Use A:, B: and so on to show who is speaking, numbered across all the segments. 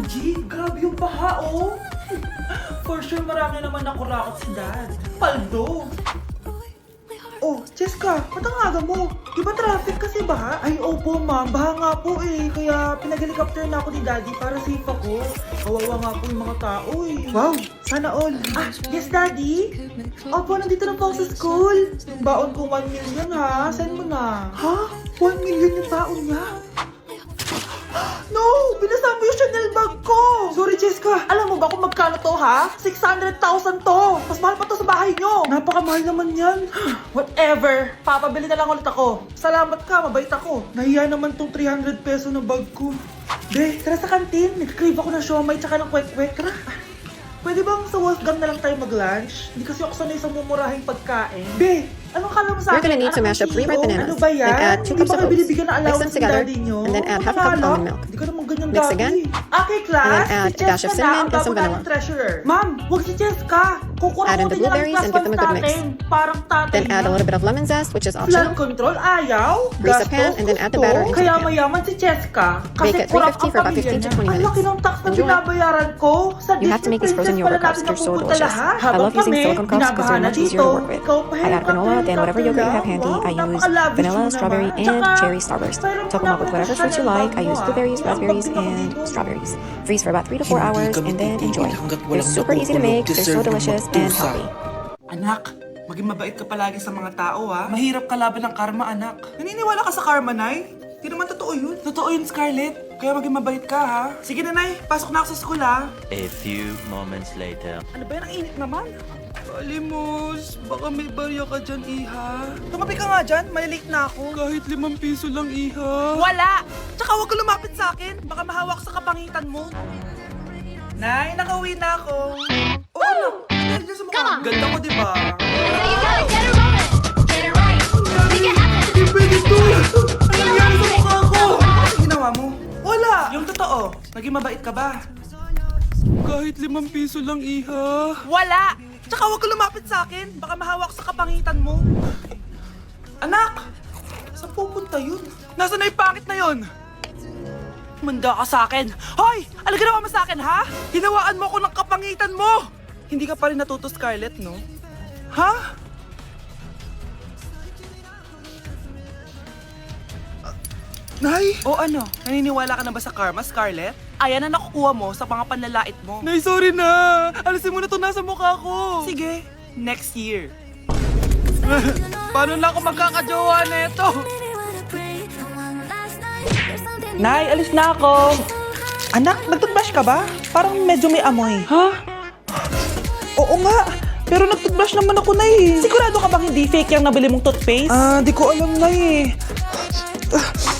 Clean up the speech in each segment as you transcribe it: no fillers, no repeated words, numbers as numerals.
A: OMG, grabe yung baha, oh. For sure, marami naman nakurakot si Dad. Paldo. Oh, Cheska, ba't ang aga mo? Di ba traffic kasi baha? Ay, opo ma'am, baha nga po eh. Kaya pinag-helicopter na ako ni Daddy para safe ako. Kawawa nga po yung mga tao eh. Wow, sana all. Ah, yes Daddy? Opo, nandito na po ako sa school. Yung baon ko 1 million ha, send mo na. Ha? 1 million yung baon niya? No! Binasa mo yung Chanel bag ko! Sorry, Cheska. Alam mo ba kung magkano to, ha? 600,000 to! Mas mahal pa to sa bahay nyo! Napakamahal naman yan. Whatever. Papabili na lang ulit ako. Salamat ka, mabait ako. Nahiya naman tong 300 peso na bag ko. Be, tara sa kantin. Nag-crave ako ng siomay tsaka ng kwek-kwek. Tara. Pwede bang sa Wolfgang na lang tayo mag-lunch? Hindi kasi ako sanay sa mumurahing pagkain. Be, anong kala mo sa akin?
B: You're gonna need to mash up 3 ripe bananas,
A: Ano ba yan?
B: then add 2 cups of oats.
A: Binibigyan na
B: Mix them
A: allowance ng
B: together,
A: daddy nyo?
B: and then add half a cup of almond milk.
A: Hindi ka naman ganyan
B: Mix
A: dati.
B: again,
A: Okay, class.
B: and then add
A: Si
B: a dash of
A: Cheska
B: cinnamon
A: na,
B: and some
A: ang bago
B: vanilla.
A: nating treasurer. Ma'am, huwag si Cheska.
B: Add in the blueberries and give them a good mix.
A: Parang tatay
B: Then add a little bit of lemon zest, which is optional.
A: Blood control, ayaw.
B: Grease a pan, and then add the batter into the
A: Kaya
B: pan.
A: mayaman si Cheska.
B: Bake at 350 for about 15 to 20
A: Ang laki ng tax na
B: Enjoy.
A: binabayaran ko. Sa
B: You have to make these frozen yogurt cups. They're so delicious. I love using silicone cups because they're much easier to work with. I got granola, then whatever yogurt you have handy, I use vanilla, strawberry, and cherry starburst. Top them up with whatever fruits you like. I use blueberries, raspberries, and strawberries. Freeze for about 3 to 4 hours, and then enjoy. They're super easy to make, they're so delicious, and healthy.
A: Anak, maging mabait ka palagi sa mga tao ha. Mahirap kalaban ng karma, anak. Naniniwala ka sa karma, Nay? Hindi naman totoo yun. Totoo yun, Scarlett. Kaya maging mabait ka ha. Sige na, Nay. Pasok na ako sa school ha.
C: A few moments later.
A: Ano ba yan? Ang init naman. Alimos, baka may barya ka dyan, Iha. Tumabi ka nga dyan, malilate na ako. Kahit 5 piso lang, Iha. Wala! Tsaka huwag ka lumapit sa akin, baka mahawak sa kapangitan mo. Nay, nakauwi na ako. Oh, ano? Ano dyan sa mukha? Ganda ko, diba?
D: So you gotta get it rolling. Get it right. Make it happen.
A: Hindi pwede to! Ano
D: Get
A: nangyari sa
D: on
A: mukha ko? Ano ginawa mo? Wala! Yung totoo, naging mabait ka ba? Kahit 5 piso lang, Iha. Wala! Tsaka huwag ka lumapit sa akin. Baka mahawak sa kapangitan mo. Anak! Saan pupunta yun? Nasaan na yung pangit na yun? Manda ka sa akin. Hoy! Ano ginawa mo sa akin, ha? Hinawaan mo ako ng kapangitan mo! Hindi ka pa rin natuto, Scarlett, no? Ha? Nay! O ano? Naniniwala ka na ba sa karma, Scarlett? Ayan na nakukuha mo sa mga panlalait mo. Nay, sorry na! Alisin mo na to nasa mukha ko! Sige, next year. Paano na ako magkakajowa neto? Nay, alis na ako. Anak, nag-toothbrush ka ba? Parang medyo may amoy. Ha? Oo nga. Pero nag-toothbrush naman ako, Nay. Sigurado ka bang hindi fake yung nabili mong toothpaste? Di ko alam, Nay.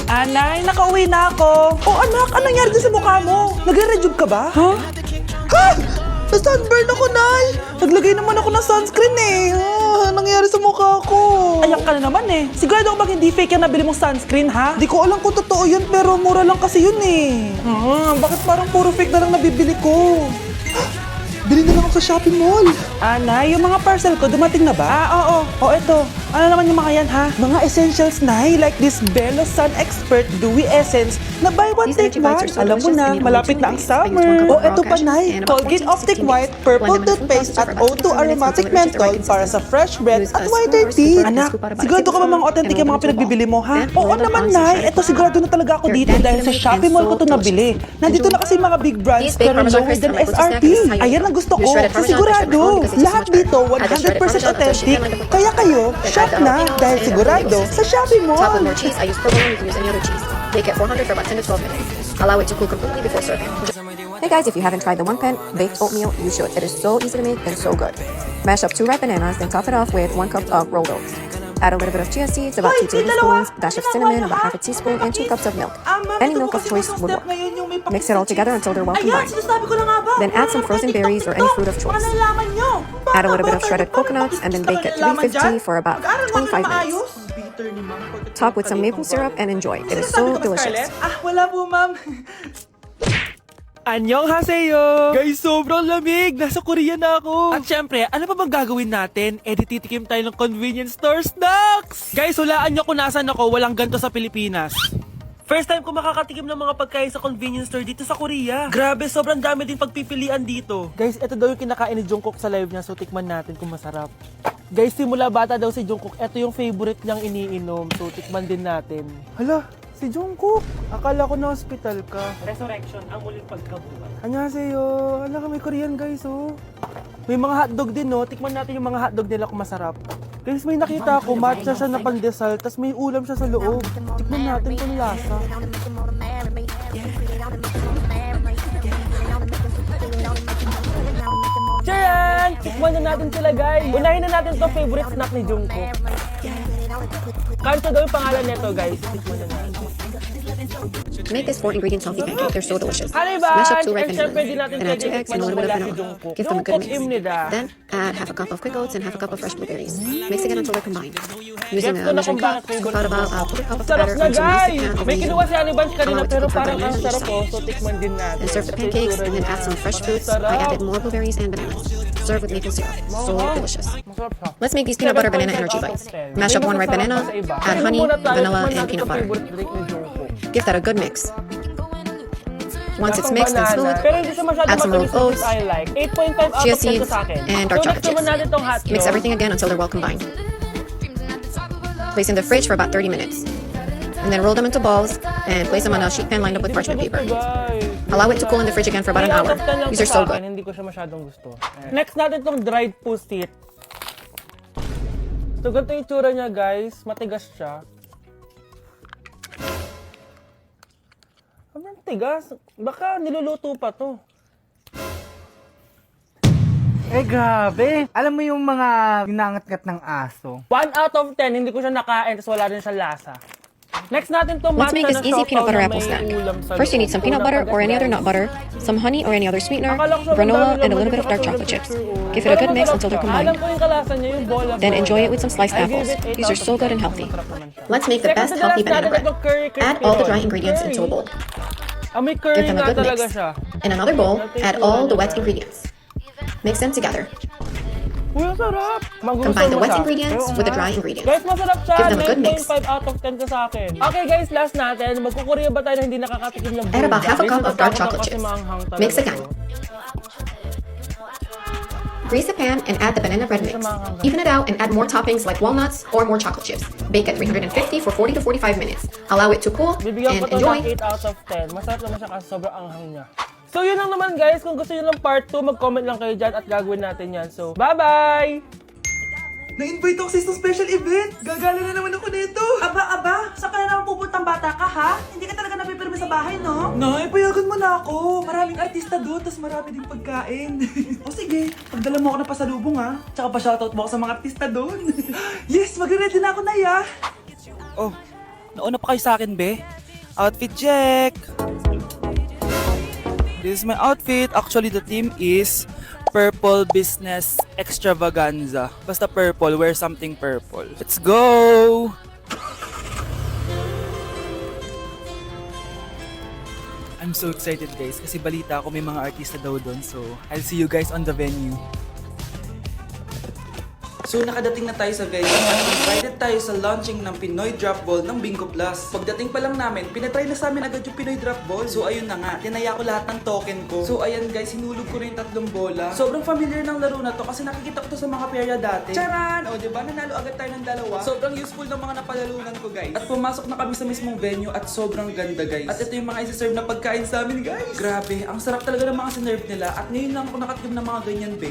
A: Nay, nakauwi na ako. Oh, anak, anong nangyari din sa mukha mo? Nagre-rejuve ka ba? Ha? Ha? Na-sunburn ako, Nay. Naglagay naman ako ng sunscreen eh. Nangyari sa mukha ko. Ayak ka na naman eh. Sigurado ka bang hindi fake yung nabili mong sunscreen, ha? Di ko alam kung totoo yun, pero mura lang kasi yun eh. Bakit parang puro fake na lang nabibili ko? Bili na lang ako sa shopping mall. Nay, yung mga parcel ko, dumating na ba? Oo. O, eto. Ano naman yung mga yan, ha? Mga essentials, Nay, like this Belo Sun Expert Dewy Essence na buy one,
B: These
A: take
B: energy bites
A: one.
B: are so
A: Alam mo
B: delicious
A: na,
B: and need
A: malapit
B: only
A: na ang
B: 2 ingredients. I use 1
A: summer.
B: cup
A: O,
B: of raw
A: eto pa,
B: cashews
A: Nay.
B: and about
A: Colgate
B: 14 to
A: Optic
B: 16
A: White,
B: minutes.
A: Purple
B: Blend them in a food
A: Toothpaste
B: processor
A: at
B: for about
A: O2
B: 15 minutes
A: Aromatic
B: until it reaches the right
A: Menthol para sa
B: consistency.
A: fresh breath
B: Use
A: at
B: a
A: whiter
B: spoon or
A: teeth.
B: scoop and
A: Anak,
B: scoop out about
A: sigurado ka ba
B: 6
A: mga authentic
B: and
A: yung mga
B: roll into a ball.
A: pinagbibili mo, ha?
B: Then,
A: Oo
B: roll it up
A: naman,
B: on
A: Nay.
B: some
A: Eto,
B: shredded
A: sigurado na talaga ako
B: They're
A: dito dahil sa
B: definitely
A: Shopee
B: and
A: Mall ko
B: so
A: to nabili. Nandito na kasi mga big brands
B: These big
A: pero
B: Parmesan
A: lower
B: crisps
A: than
B: and like roasted snack,
A: SRP.
B: this is how you
A: Ayan
B: do.
A: ang gusto ko.
B: Use shredded
A: So
B: Parmesan to
A: sigurado,
B: shred because it tastes
A: lahat
B: much better.
A: dito
B: Add the shredded
A: 100%
B: Parmesan to
A: authentic.
B: shape like a
A: Kaya kayo,
B: Then
A: shop
B: add the
A: na
B: jalapenos
A: dahil
B: and
A: sigurado
B: jalapenos.
A: sa Shopee
B: Top with
A: Mall.
B: more cheese. I use provolone, you can use any other cheese. Bake at 400 for about 10 to 12 minutes. Allow it to cool completely before serving. Hey guys, if you haven't tried the 1-pan baked oatmeal, you should. It is so easy to make and so good. Mash up 2 ripe bananas, then top it off with 1 cup of rolled oats. Add a little bit of chia seeds, about 2 tablespoons, dash of cinnamon, about half a teaspoon, and 2 cups of milk. Any milk of choice would work. Mix it all together until they're well combined. Then add some frozen berries or any fruit of choice. Add a little bit of shredded coconuts and then bake at 350 for about 25 minutes. Top with some maple syrup and enjoy. It is so delicious.
A: Wala po, ma'am. Annyeonghaseyo! Guys, sobrang lamig! Nasa Korea na ako! At syempre, ano pa bang gagawin natin? Titikim tayo ng convenience store snacks! Guys, hulaan nyo kung nasan ako, walang ganto sa Pilipinas. First time ko makakatikim ng mga pagkain sa convenience store dito sa Korea. Grabe, sobrang dami din pagpipilian dito. Guys, ito daw yung kinakain ni Jungkook sa live niya, so tikman natin kung masarap. Guys, simula bata daw si Jungkook, ito yung favorite niyang iniinom, so tikman din natin. Hala, si Jungkook! Akala ko na hospital ka. Resurrection, ang muling pagkabuhay. Annyeonghaseyo! Hala ka, may Korean guys, oh. May mga hotdog din, no? Tikman natin yung mga hotdog nila kung masarap. Guys, may nakita ako, matcha siya na pandesal, tas may ulam siya sa loob. Tikman natin kung lasa. Charan! Tikman na natin sila, guys. Unahin na natin to favorite snack ni Jungkook. Kanto daw yung pangalan nito, guys. Tikman na natin.
B: To make this 4 ingredients healthy pancake, they're so delicious.
A: Ano ba?
B: Smash up 2 ripe
A: And syempre, di
B: bananas,
A: natin
B: then add 2
A: pwede
B: eggs and a little bit of
A: wala si
B: vanilla.
A: Jungkook.
B: Give them a good
A: Jungkook
B: mix.
A: imnida.
B: Then add half a cup of quick oats and half a cup of fresh blueberries. Mix again until they're combined. Using
A: Gets
B: a
A: ko na
B: measuring
A: kung
B: cup,
A: bakit favorite
B: about
A: mo.
B: a quarter cup of
A: Sarap
B: batter
A: na,
B: from some
A: guys!
B: mixing pan over
A: May kinuha si Aniban kanina,
B: Allow it to
A: pero
B: cook for
A: parang
B: 5
A: ang
B: minutes
A: sarap
B: each
A: po.
B: side.
A: So, tikman din natin.
B: Then serve the
A: Kasi
B: pancakes
A: itsura
B: and then
A: niya.
B: add some fresh
A: Ang
B: fruits. I
A: sarap.
B: added more blueberries and bananas. Serve with maple syrup. So delicious.
A: Masarap siya.
B: Let's make these peanut butter banana
A: 7.5
B: energy
A: out of
B: bites.
A: 10.
B: Mash up
A: May
B: 1 ripe
A: masasarap
B: banana,
A: pa sa iba.
B: add honey,
A: Muna tayo,
B: vanilla,
A: tikman
B: and
A: natin
B: peanut
A: yung
B: butter.
A: favorite drink ni Jungkook.
B: Give that a good mix. Once it's
A: Lasang
B: mixed and
A: banana.
B: smooth,
A: Pero hindi siya masyado
B: add some rolled
A: matamis,
B: oats,
A: which I like. 8.5 out
B: chia
A: of 10 to
B: seeds,
A: sa akin.
B: and dark
A: So,
B: chocolate
A: next naman
B: chips.
A: natin tong hotdog.
B: Mix everything again until they're well combined. Place in the fridge for about 30 minutes. And then roll them into balls and place them on a sheet pan lined up with
A: Hindi ko siya
B: parchment paper.
A: gusto, guys.
B: Allow it to cool in the fridge again for about an
A: 3 out
B: hour.
A: of 10 lang
B: These are
A: to
B: so
A: sa akin,
B: good.
A: Hindi ko siya masyadong gusto. Next natin tong dried pusit. So, ganito yung tsura niya, guys. Matigas siya. Sobrang tigas. Baka niluluto pa to.
E: Eh, grabe. Alam mo yung mga ginangat-ngat ng aso.
A: 1 out of 10, hindi ko siya nakain, tapos wala rin siya lasa. Next natin tong
B: Let's
A: matcha
B: make this
A: na
B: easy
A: siopaw
B: peanut butter
A: na
B: apple
A: may
B: snack.
A: ulam sa
B: First, you need
A: loob.
B: some peanut butter or any other nut butter, some honey or any other sweetener, granola, and a little bit of dark chocolate chips. Give it a good mix until they're combined.
A: Alam ko yung kalasa niya, yung bola.
B: Then enjoy it with some sliced
A: I give
B: apples.
A: it 8
B: These are
A: out
B: so
A: of
B: good and
A: 10.
B: healthy.
A: Masarap naman siya.
B: Let's make the
A: Second
B: best
A: to the
B: healthy
A: last
B: banana
A: natin
B: bread.
A: itong curry crispy
B: Add all the dry
A: roll.
B: ingredients into a bowl.
A: May curry
B: Give them a
A: nga
B: good
A: talaga
B: mix.
A: siya.
B: In another bowl, add all the wet ingredients. Mix them together.
A: Uy, ang sarap! Magugustuhan
B: Combine the
A: mo
B: wet
A: siya.
B: ingredients
A: Oo
B: with the
A: nga.
B: dry ingredients.
A: Guys, masarap siya.
B: Give them a good mix.
A: 9.5 out of 10 ka sa akin. Okay guys, last natin. Magkukurya ba tayo na hindi nakakatikim ng
B: Add about half a cup of dark chocolate
A: Kasi
B: chips.
A: maanghang talaga
B: Mix
A: to.
B: again. Grease the pan and add the banana bread mix. Even it out and add more toppings like walnuts or more chocolate chips. Bake at 350 for 40 to 45 minutes. Allow it to cool
A: Bibigyan
B: and
A: ko to
B: enjoy.
A: ng 8 out of 10. Masarap naman siya kasi sobrang anghang niya. So yun lang naman guys. Kung gusto nyo ng part 2, mag-comment lang kayo dyan at gagawin natin yan. So, bye-bye!
F: Na-invite ako sa isang special event. Gagala na naman ako nito.
G: Aba, saan ka na naman pupuntang bata ka, ha? Hindi ka talaga napipirme sa bahay, no?
F: Nay, payagan mo na ako. Maraming artista doon, tapos marami din pagkain. O sige, pagdala mo ako ng pasalubong ha. Tsaka pa-shoutout mo ako sa mga artista doon. Yes, magre-ready na ako na ya. Oh, nauna pa kayo sa akin, be. Outfit check. This is my outfit. Actually, the theme is Purple Business Extravaganza. Basta purple, wear something purple. Let's go! I'm so excited guys kasi balita ako may mga artista daw doon. So, I'll see you guys on the venue. So nakadating na tayo sa venue at invited tayo sa launching ng Pinoy Drop Ball ng Bingo Plus. Pagdating pa lang namin, pinatry na sa amin agad yung Pinoy Drop Ball. So ayun na nga, tinaya ko lahat ng token ko. So ayan guys, hinulog ko na yung 3 bola. Sobrang familiar ng laro na to kasi nakikita ko to sa mga perya dati. Charan! O diba, nanalo agad tayo ng 2. Sobrang useful ng mga napalalunan ko guys. At pumasok na kami sa mismong venue at sobrang ganda guys. At ito yung mga isi-serve na pagkain sa amin guys. Grabe, ang sarap talaga ng mga sinerve nila at ngayon lang ako nakatikim ng mga ganyan be.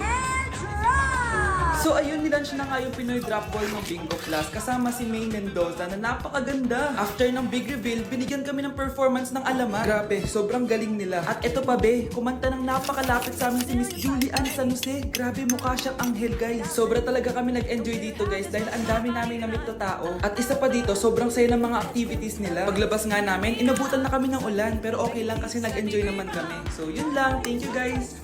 F: So ayun, nilaunch na nga yung Pinoy Drop Ball ng Bingo Plus kasama si May Mendoza na napakaganda. After ng big reveal, binigyan kami ng performance ng alamat. Grabe, sobrang galing nila. At eto pa be, kumanta ng napakalapit sa amin si Miss Julian San Jose. Grabe, mukha siyang anghel guys. Sobra talaga kami nag-enjoy dito guys dahil ang dami namin namit na tao. At isa pa dito, sobrang saya ng mga activities nila. Paglabas nga namin, inabutan na kami ng ulan pero okay lang kasi nag-enjoy naman kami. So yun lang, thank you guys.